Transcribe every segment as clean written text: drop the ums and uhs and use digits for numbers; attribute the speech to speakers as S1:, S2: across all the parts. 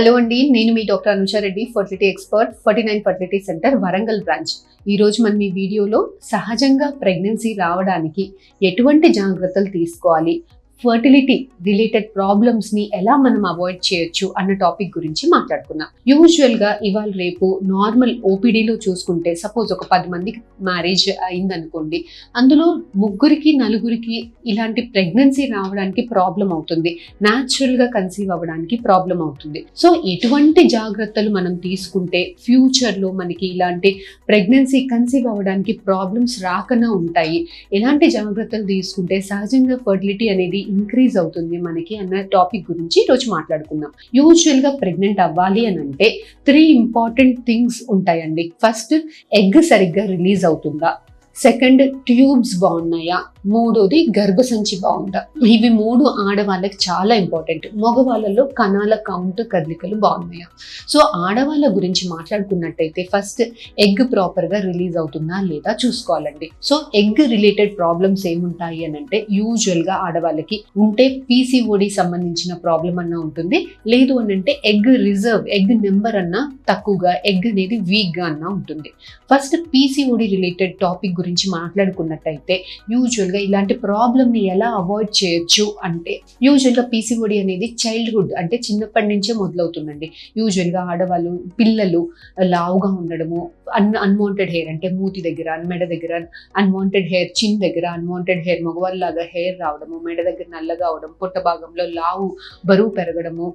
S1: Hello అండి, నేను మీ doctor Anusha Reddy, fertility expert, 49 fertility centre, Warangal branch. ఈ రోజు మనం ఈ వీడియోలో సహజంగా ప్రెగ్నెన్సీ రావడానికి ఎటువంటి జాగ్రత్తలు తీసుకోవాలి, ఫర్టిలిటీ రిలేటెడ్ ప్రాబ్లమ్స్ ని ఎలా మనం అవాయిడ్ చేయొచ్చు అన్న టాపిక్ గురించి మాట్లాడుకుందాం. యూజువల్ గా ఇవాళ రేపు నార్మల్ ఓపీడీలో చూసుకుంటే, సపోజ్ ఒక 10 మందికి మ్యారేజ్ అయిందనుకోండి, అందులో 3-4 ఇలాంటి ప్రెగ్నెన్సీ రావడానికి ప్రాబ్లం అవుతుంది, న్యాచురల్ గా కన్సీవ్ అవ్వడానికి ప్రాబ్లం అవుతుంది. సో ఎటువంటి జాగ్రత్తలు మనం తీసుకుంటే ఫ్యూచర్ లో మనకి ఇలాంటి ప్రెగ్నెన్సీ కన్సీవ్ అవ్వడానికి ప్రాబ్లమ్స్ రాకుండా ఉంటాయి, ఎలాంటి జాగ్రత్తలు తీసుకుంటే సహజంగా ఫర్టిలిటీ అనేది ఇంక్రీజ్ అవుతుంది మనకి అన్న టాపిక్ గురించి ఈరోజు మాట్లాడుకుందాం. యూజువల్ గా ప్రెగ్నెంట్ అవ్వాలి అని అంటే 3 ఇంపార్టెంట్ థింగ్స్ ఉంటాయండి. ఫస్ట్, ఎగ్ సరిగ్గా రిలీజ్ అవుతుందా, సెకండ్ ట్యూబ్స్ బాగున్నాయా, మూడోది గర్భసంచి బాగుందా. ఇవి 3 ఆడవాళ్ళకి చాలా ఇంపార్టెంట్. మగవాళ్ళలో కణాల కౌంట్, కదలికలు బాగున్నాయా. సో ఆడవాళ్ళ గురించి మాట్లాడుకున్నట్టయితే ఫస్ట్ ఎగ్ ప్రాపర్గా రిలీజ్ అవుతుందా లేదా చూసుకోవాలండి. సో ఎగ్ రిలేటెడ్ ప్రాబ్లమ్స్ ఏముంటాయి అని అంటే, యూజువల్గా ఆడవాళ్ళకి ఉంటే పీసీఓడి సంబంధించిన ప్రాబ్లం అన్నా ఉంటుంది, లేదు అని అంటే ఎగ్ రిజర్వ్, ఎగ్ నెంబర్ అన్నా తక్కువగా, ఎగ్ అనేది వీక్గా అన్నా ఉంటుంది. ఫస్ట్ పీసీఓడి రిలేటెడ్ టాపిక్ గురించి మాట్లాడుకున్నట్టయితే, యూజువల్గా ఇలాంటి ప్రాబ్లమ్ని ఎలా అవాయిడ్ చేయొచ్చు అంటే, యూజువల్గా పీసీఓడి అనేది చైల్డ్హుడ్ అంటే చిన్నప్పటి నుంచే మొదలవుతుందండి. యూజువల్గా ఆడవాళ్ళు, పిల్లలు లావుగా ఉండడము, అన్వాంటెడ్ హెయిర్ అంటే మూతి దగ్గర, మెడ దగ్గర అన్వాంటెడ్ హెయిర్, చిన్ దగ్గర అన్వాంటెడ్ హెయిర్, మగవాళ్ళలాగా హెయిర్ రావడము, మెడ దగ్గర నల్లగా అవడం, పొట్ట భాగంలో లావు, బరువు పెరగడము,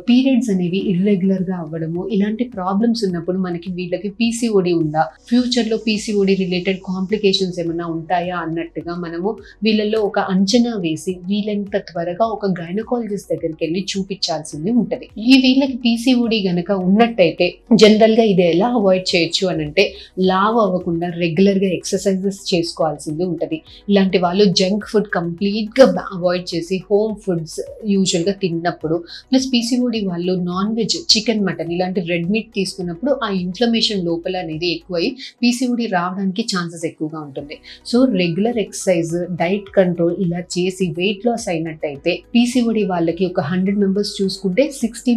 S1: పీరియడ్స్ అనేవి ఇర్రెగ్యులర్గా అవ్వడము, ఇలాంటి ప్రాబ్లమ్స్ ఉన్నప్పుడు మనకి వీళ్ళకి పీసీఓడి ఉందా, ఫ్యూచర్లో పీసీఓడి రిలేటెడ్ కాంప్లికేషన్స్ ఏమైనా ఉంటాయా అన్నట్టుగా మనము వీళ్ళల్లో ఒక అంచనా వేసి వీళ్ళంత త్వరగా ఒక గైనకాలజిస్ట్ దగ్గరికి వెళ్ళి చూపించాల్సింది ఉంటుంది. ఈ వీళ్ళకి పీసీఓడి గనక ఉన్నట్టయితే జనరల్ గా ఇది ఎలా అవాయిడ్ చేయొచ్చు అని అంటే, లావ్ అవ్వకుండా రెగ్యులర్ గా ఎక్సర్సైజెస్ చేసుకోవాల్సింది ఉంటుంది. ఇలాంటి వాళ్ళు జంక్ ఫుడ్ కంప్లీట్ గా అవాయిడ్ చేసి హోమ్ ఫుడ్స్ యూజువల్ గా తిన్నప్పుడు, ప్లస్ పీసీఓడి వాళ్ళు నాన్ వెజ్, చికెన్, మటన్ ఇలాంటి రెడ్ మీట్ తీసుకున్నప్పుడు ఆ ఇన్ఫ్లమేషన్ లోపల అనేది ఎక్కువై పీసీఓడి రావడానికి ఛాన్సెస్ ఎక్కువగా ఉంటుంది. So regular exercise, diet control ఇలా చేసి వెయిట్ లాస్ అయినట్టయితే పీసీఓడి వాళ్ళకి ఒక 100 మెంబర్స్ చూసుకుంటే 60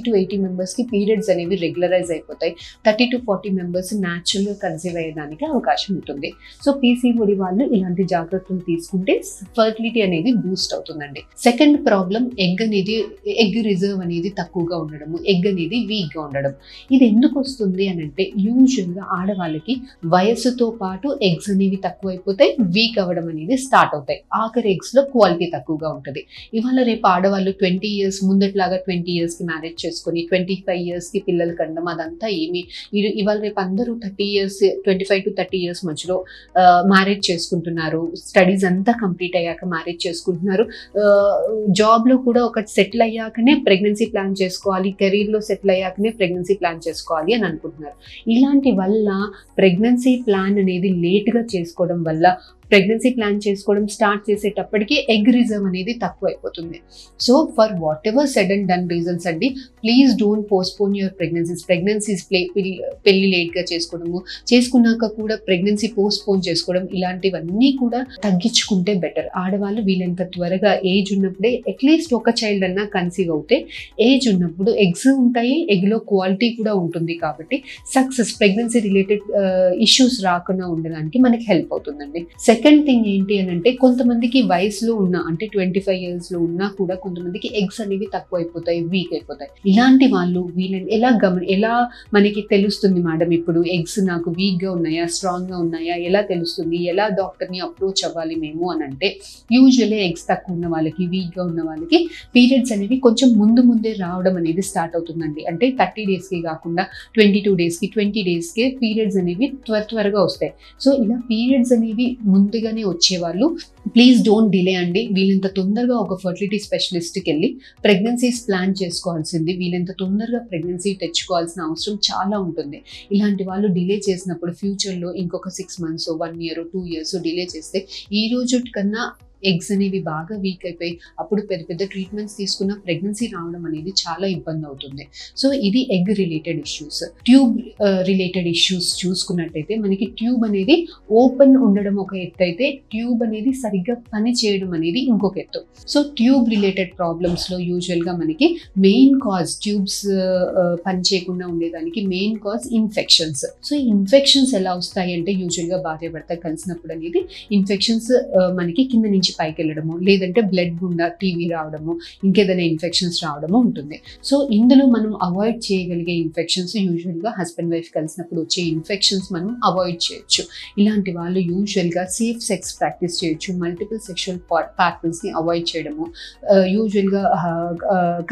S1: to 80 మెంబర్స్ కి పీరియడ్స్ అనేవి రెగ్యులరైజ్ అయిపోతాయి. 30 to 40 మెంబర్స్ న్యాచురల్ గా కన్సీవ్ అయ్యడానికి అవకాశం ఉంటుంది. సో పీసీఓడి వాళ్ళు ఇలాంటి జాగ్రత్తలు తీసుకుంటే ఫర్టిలిటీ అనేది బూస్ట్ అవుతుందండి. సెకండ్ ప్రాబ్లం, ఎగ్ రిజర్వ్ అనేది తక్కువగా ఉండడము, ఎగ్ అనేది వీక్ గా ఉండడం. ఇది ఎందుకు వస్తుంది అని అంటే, యూజువల్ గా ఆడవాళ్ళకి వయసుతో పాటు ఎగ్స్ అనేవి తక్కువైపోతాయి, వీక్ అవ్వడం అనేది స్టార్ట్ అవుతాయి. ఆఖరి ఎగ్స్ లో క్వాలిటీ తక్కువగా ఉంటుంది. ఇవాళ రేపు ఆడవాళ్ళు 20 ఇయర్స్ ముందట్లాగా 20 ఇయర్స్ కి మ్యారేజ్ చేసుకొని 25 ఇయర్స్ కి పిల్లలు కండం అదంతా ఏమి, ఇవాళ రేపు అందరూ 30 ఇయర్స్, 25 to 30 ఇయర్స్ మధ్యలో మ్యారేజ్ చేసుకుంటున్నారు. స్టడీస్ అంతా కంప్లీట్ అయ్యాక మ్యారేజ్ చేసుకుంటున్నారు. జాబ్ లో కూడా ఒక సెటిల్ అయ్యాకనే ప్రెగ్నెన్సీ ప్లాన్ చేసుకోవాలి, కెరీర్ లో సెటిల్ అయ్యాకనే ప్రెగ్నెన్సీ ప్లాన్ చేసుకోవాలి అని అనుకుంటున్నారు. ఇలాంటి వల్ల ప్రెగ్నెన్సీ ప్లాన్ అనేది లేట్ గా చేసుకోవడం వల్ల, ప్రెగ్నెన్సీ ప్లాన్ చేసుకోవడం స్టార్ట్ చేసేటప్పటికి ఎగ్ రిజర్వ్ అనేది తక్కువ అయిపోతుంది. So for whatever said and done reasons అండి, please don't postpone your pregnancies పెళ్లి లేట్గా చేసుకోవడము, చేసుకున్నాక కూడా ప్రెగ్నెన్సీ పోస్ట్పోన్ చేసుకోవడం, ఇలాంటివన్నీ కూడా తగ్గించుకుంటే బెటర్. ఆడవాళ్ళు వీళ్ళంత త్వరగా ఏజ్ ఉన్నప్పుడే అట్లీస్ట్ ఒక చైల్డ్ అన్నా కన్సీవ్ అవుతే, ఏజ్ ఉన్నప్పుడు ఎగ్స్ ఉంటాయి, ఎగ్లో క్వాలిటీ కూడా ఉంటుంది కాబట్టి సక్సెస్, ప్రెగ్నెన్సీ రిలేటెడ్ ఇష్యూస్ రాకుండా ఉండడానికి మనకి హెల్ప్ అవుతుందండి. సెకండ్ థింగ్ ఏంటి అని అంటే, కొంతమందికి వయసులో ఉన్న అంటే 25 ఇయర్స్ లో ఉన్నా కూడా కొంతమందికి ఎగ్స్ అనేవి తక్కువ అయిపోతాయి, వీక్ అయిపోతాయి. ఇలాంటి వాళ్ళు వీళ్ళని ఎలా మనకి తెలుస్తుంది మేడం ఇప్పుడు ఎగ్స్ నాకు వీక్ గా ఉన్నాయా, స్ట్రాంగ్ గా ఉన్నాయా, ఎలా తెలుస్తుంది, ఎలా డాక్టర్ ని అప్రోచ్ అవ్వాలి మేము అని అంటే, యూజువల్లీ ఎగ్స్ తక్కువ ఉన్న వాళ్ళకి, వీక్ గా ఉన్న వాళ్ళకి పీరియడ్స్ అనేవి కొంచెం ముందే రావడం అనేది స్టార్ట్ అవుతుందండి. అంటే 30 days కి కాకుండా 22 days కి, 20 days కి పీరియడ్స్ అనేవి త్వరగా వస్తాయి. సో ఇలా పీరియడ్స్ అనేవి ముందుగానే వచ్చేవాళ్ళు ప్లీజ్ డోంట్ డిలే అండి. వీళ్ళంత తొందరగా ఒక ఫర్టిలిటీ స్పెషలిస్ట్కి వెళ్ళి ప్రెగ్నెన్సీస్ ప్లాన్ చేసుకోవాల్సింది, వీళ్ళంత తొందరగా ప్రెగ్నెన్సీ తెచ్చుకోవాల్సిన అవసరం చాలా ఉంటుంది. ఇలాంటి వాళ్ళు డిలే చేసినప్పుడు ఫ్యూచర్లో ఇంకొక 6 months, 1 year, 2 years డిలే చేస్తే ఈ రోజు కన్నా ఎగ్స్ అనేవి బాగా వీక్ అయిపోయి అప్పుడు పెద్ద పెద్ద ట్రీట్మెంట్స్ తీసుకున్న ప్రెగ్నెన్సీ రావడం అనేది చాలా ఇబ్బంది అవుతుంది. సో ఇది egg related issues. Tube related issues చూసుకున్నట్టయితే మనకి ట్యూబ్ అనేది ఓపెన్ ఉండడం ఒక ఎత్తు అయితే ట్యూబ్ అనేది సరిగ్గా పని చేయడం అనేది ఇంకొక ఎత్తు. సో ట్యూబ్ రిలేటెడ్ ప్రాబ్లమ్స్లో యూజువల్గా మనకి మెయిన్ కాజ్ ట్యూబ్స్ పని చేయకుండా ఉండేదానికి main cause infections. So infections ఎలా వస్తాయి అంటే యూజువల్గా భార్యాభర్త కలిసినప్పుడు అనేది ఇన్ఫెక్షన్స్ మనకి కింద నుంచి పైకి వెళ్ళడము, లేదంటే బ్లడ్ గుండా టీవీ రావడము, ఇంకేదైనా ఇన్ఫెక్షన్స్ రావడము ఉంటుంది. సో ఇందులో మనం అవాయిడ్ చేయగలిగే ఇన్ఫెక్షన్స్ యూజువల్గా హస్బెండ్ వైఫ్ కలిసినప్పుడు వచ్చే ఇన్ఫెక్షన్స్ మనం అవాయిడ్ చేయొచ్చు. ఇలాంటి వాళ్ళు యూజువల్గా సేఫ్ సెక్స్ ప్రాక్టీస్ చేయొచ్చు, మల్టిపుల్ సెక్షువల్ పార్ట్నర్స్ని అవాయిడ్ చేయడము, యూజువల్గా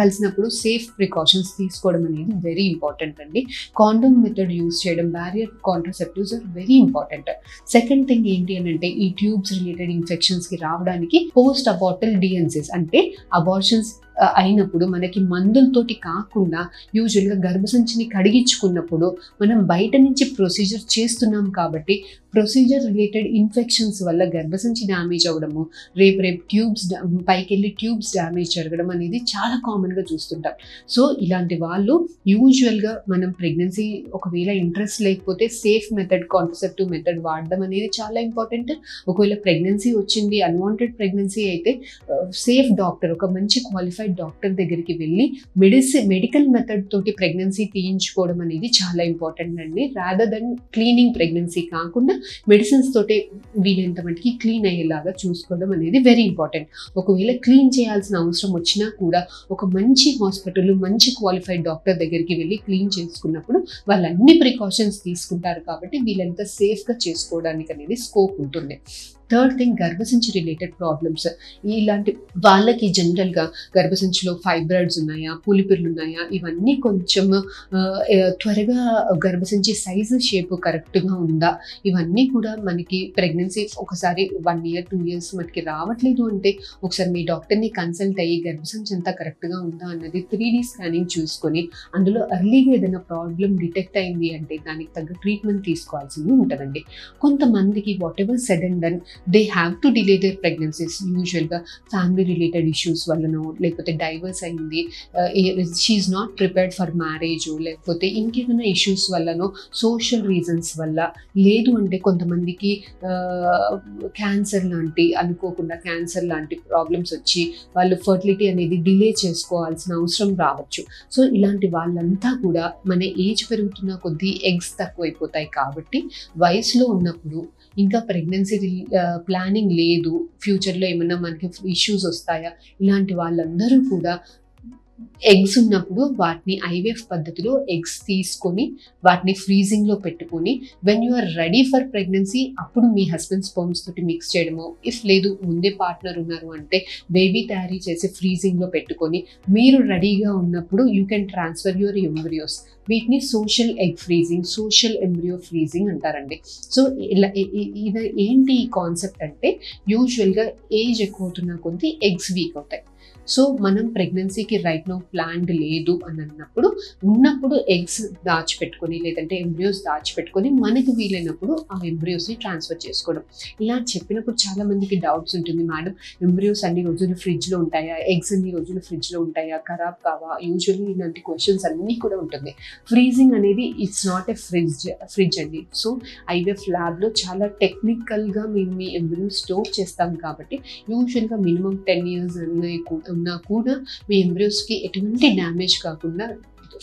S1: కలిసినప్పుడు సేఫ్ ప్రికాషన్స్ తీసుకోవడం అనేది వెరీ ఇంపార్టెంట్ అండి. కాండోమ్ మెథడ్ యూజ్ చేయడం, barrier contraceptives are very important. Second thing ఏంటి అని అంటే ఈ ట్యూబ్స్ రిలేటెడ్ ఇన్ఫెక్షన్స్కి రావడానికి పోస్ట్ అబార్టల్ డిఎన్సిస్ అంటే అబార్షన్స్ అయినప్పుడు మనకి మందులతోటి కాకుండా యూజువల్గా గర్భసంచిని కడిగించుకున్నప్పుడు మనం బయట నుంచి ప్రొసీజర్ చేస్తున్నాం కాబట్టి ప్రొసీజర్ రిలేటెడ్ ఇన్ఫెక్షన్స్ వల్ల గర్భసంచి డ్యామేజ్ అవ్వడము, రేపు ట్యూబ్స్ పైకి వెళ్ళి ట్యూబ్స్ డ్యామేజ్ జరగడం అనేది చాలా కామన్గా చూస్తుంటాం. సో ఇలాంటి వాళ్ళు యూజువల్గా మనం ప్రెగ్నెన్సీ ఒకవేళ ఇంట్రెస్ట్ లేకపోతే సేఫ్ మెథడ్ కాంట్రసెప్టివ్ మెథడ్ వాడడం అనేది చాలా ఇంపార్టెంట్. ఒకవేళ ప్రెగ్నెన్సీ వచ్చింది అన్వాంటెడ్ ప్రెగ్నెన్సీ అయితే సేఫ్ డాక్టర్, ఒక మంచి క్వాలిఫైడ్ డాక్టర్ దగ్గరికి వెళ్ళి మెడికల్ మెథడ్ తోటి ప్రెగ్నెన్సీ తీయించుకోవడం అనేది చాలా ఇంపార్టెంట్ అండి. రాదర్ దెన్ క్లీనింగ్ ప్రెగ్నెన్సీ కాకుండా మెడిసిన్స్ తోటే వీలైనంత మటుకి క్లీన్ అయ్యేలాగా చూసుకోవడం అనేది వెరీ ఇంపార్టెంట్. ఒకవేళ క్లీన్ చేయాల్సిన అవసరం వచ్చినా కూడా ఒక మంచి హాస్పిటల్, మంచి క్వాలిఫైడ్ డాక్టర్ దగ్గరికి వెళ్ళి క్లీన్ చేసుకున్నప్పుడు వాళ్ళు అన్ని ప్రికాషన్స్ తీసుకుంటారు కాబట్టి వీళ్ళంతా సేఫ్గా చేసుకోవడానికి అనేది స్కోప్ ఉంటుంది. థర్డ్ థింగ్ గర్భసంచి రిలేటెడ్ ప్రాబ్లమ్స్. ఇలాంటి వాళ్ళకి జనరల్గా గర్భసంచిలో ఫైబ్రాయిడ్స్ ఉన్నాయా, పులిపిర్లు ఉన్నాయా, ఇవన్నీ కొంచెం త్వరగా గర్భసంచి సైజు షేప్ కరెక్ట్గా ఉందా, ఇవన్నీ కూడా మనకి ప్రెగ్నెన్సీ ఒకసారి 1 year 2 years మనకి రావట్లేదు అంటే ఒకసారి మీ డాక్టర్ని కన్సల్ట్ అయ్యి గర్భసంచి అంతా కరెక్ట్గా ఉందా అన్నది 3D స్కానింగ్ చూసుకొని అందులో ఎర్లీగా ఏదైనా ప్రాబ్లం డిటెక్ట్ అయింది అంటే దానికి తగ్గ ట్రీట్మెంట్ తీసుకోవాల్సింది ఉంటుందండి. కొంతమందికి whatever said and done they have to delay their pregnancies. యూజువల్గా ఫ్యామిలీ రిలేటెడ్ ఇష్యూస్ వల్లనో, లేకపోతే డైవర్స్ అయింది, she's not prepared for marriage, లేకపోతే ఇంకేదైనా ఇష్యూస్ వల్లనో, సోషల్ రీజన్స్ వల్ల, లేదు అంటే కొంతమందికి క్యాన్సర్ లాంటి అనుకోకుండా క్యాన్సర్ లాంటి ప్రాబ్లమ్స్ వచ్చి వాళ్ళు ఫర్టిలిటీ అనేది డిలే చేసుకోవాల్సిన అవసరం రావచ్చు. సో ఇలాంటి వాళ్ళంతా కూడా మన ఏజ్ పెరుగుతున్న కొద్దీ ఎగ్స్ తక్కువైపోతాయి కాబట్టి వయసులో ఉన్నప్పుడు ఇంకా ప్రెగ్నెన్సీ ప్లానింగ్ లేదు, ఫ్యూచర్లో ఏమన్నా మనకి ఇష్యూస్ వస్తాయా, ఇలాంటి వాళ్ళందరూ కూడా ఎగ్స్ ఉన్నప్పుడు వాటిని ఐవీఎఫ్ పద్ధతిలో ఎగ్స్ తీసుకొని వాటిని ఫ్రీజింగ్లో పెట్టుకొని when you are ready for pregnancy అప్పుడు మీ హస్బెండ్ స్పర్మ్స్ తోటి మిక్స్ చేయడము, ఇఫ్ లేదు ముందే పార్ట్నర్ ఉన్నారు అంటే బేబీ తయారీ చేసి ఫ్రీజింగ్లో పెట్టుకొని మీరు రెడీగా ఉన్నప్పుడు you can transfer your embryos. వీటిని social egg freezing, social embryo freezing అంటారండి. సో ఇది ఏంటి ఈ కాన్సెప్ట్ అంటే యూజువల్గా ఏజ్ ఎక్కువ అవుతున్న కొద్దీ ఎగ్స్ వీక్ అవుతాయి. సో మనం ప్రెగ్నెన్సీకి రైట్ నో ప్లాన్డ్ లేదు అని అన్నప్పుడు ఉన్నప్పుడు ఎగ్స్ దాచిపెట్టుకొని లేదంటే ఎంబ్రియోస్ దాచిపెట్టుకొని మనకి వీలైనప్పుడు ఆ ఎంబ్రియోస్ని ట్రాన్స్ఫర్ చేసుకోవడం. ఇలా చెప్పినప్పుడు చాలా మందికి డౌట్స్ ఉంటుంది, మేడం ఎంబ్రియోస్ అన్ని రోజులు ఫ్రిడ్జ్లో ఉంటాయా, ఎగ్స్ అన్ని రోజులు ఫ్రిడ్జ్లో ఉంటాయా, ఖరాబ్ కావా, యూజువల్లీ ఇలాంటి క్వశ్చన్స్ అన్నీ కూడా ఉంటుంది. ఫ్రీజింగ్ అనేది ఇట్స్ నాట్ ఎ ఫ్రిడ్జ్ అండి. సో ఐవీఎఫ్ ల్యాబ్లో చాలా టెక్నికల్గా మేము మీ ఎంబ్రియోస్ స్టోర్ చేస్తాం కాబట్టి యూజువల్గా మినిమం 10 years ఉన్నా కూడా మీ ఎంబ్రియోస్కి ఎటువంటి డ్యామేజ్ కాకుండా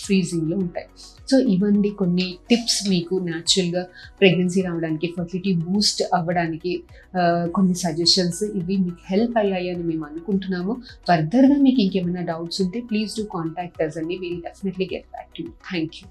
S1: ఫ్రీజింగ్లో ఉంటాయి. సో ఇవన్నీ కొన్ని టిప్స్ మీకు న్యాచురల్గా ప్రెగ్నెన్సీ రావడానికి, ఫర్టిలిటీ బూస్ట్ అవ్వడానికి కొన్ని సజెషన్స్. ఇవి మీకు హెల్ప్ అయ్యాయని మేము అనుకుంటున్నాము. ఫర్దర్గా మీకు ఇంకేమైనా డౌట్స్ ఉంటే ప్లీజ్ డూ కాంటాక్ట్ అస్ అండి. Will definitely get back to you. Thank you.